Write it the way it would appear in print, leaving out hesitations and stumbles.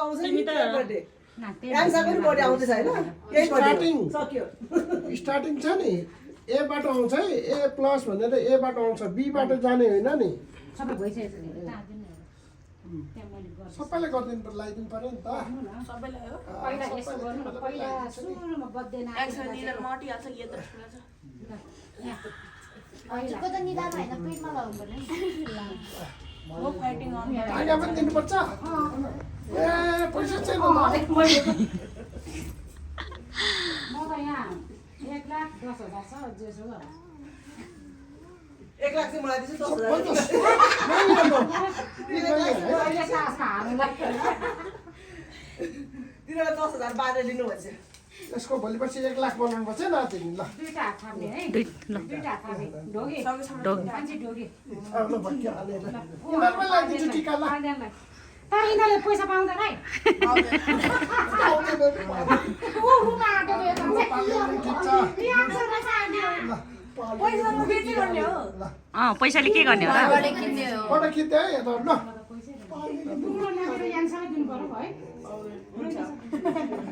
आउँछ नि बर्थडे याङसा पनि बर्थडे आउँदैछ हैन यही स्टार्टिङ सक्यो स्टार्टिङ छ नि ए बाट आउँछ है ए प्लस भनेर ए बाट आउँछ बी बाट जाने होइन नि सबै भइसकेछ सबैले गरिदिनु पर्यो लगाइदिनु पर्यो नि त सबैलाई हो पहिला यसो गर्नु न पहिला सुरुमा बर्थडे एक्सन निले मटिहाल्छ यो त ठुलो छ हजुरको त निदामा हैन पेटमा लगाउनु पर्ने म फाइटिङ अन आइना पनि दिनुपर्छ ए पैसा छैन म त यहाँ 1,10,000 छ जेसो गर 1 लाख चाहिँ मलाई दिन्छ 10,000 अहिले सास हार्नुलाई तिनीलाई 10,000 बाँडेर लिनु भन्छ यसको भोलि पछि 1 लाख बनाउनु पर्छ नाति ल दुईटा हात थाप्ने है दुईटा हात थाप्ने ढोगे मान्छे ढोगे ल भक्क्या हालेर यिनीहरुमै लगाइदिन्छु टिका ल तर यिनीहरूले पैसा पाउँदैन है पैसा म बेच्दै गर्ने हो पैसाले के गर्ने हो र फोटो खिच्दै है यता ल दिनु पर्यो है